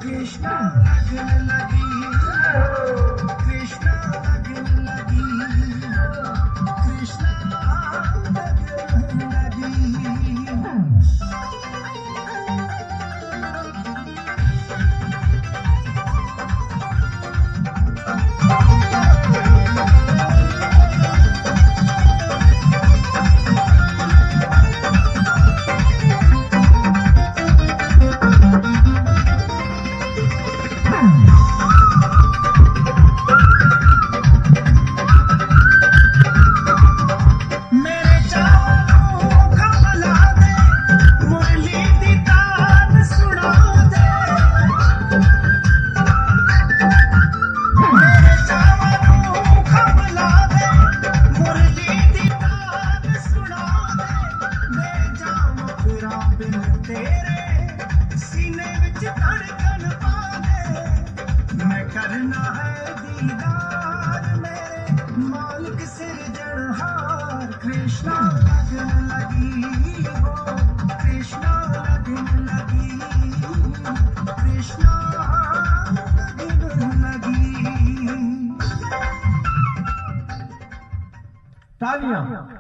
कृष्णा लगन लगी, कृष्णा लगन लगी, कृष्णा लगन लगी। तेरे सीने विच धड़कन पा दे, मैं करना है दीदार मेरे मालिक सिरजनहार। कृष्णा लगन लगी वो, कृष्णा लगन लगी, कृष्णा लगन लगी। तालियां।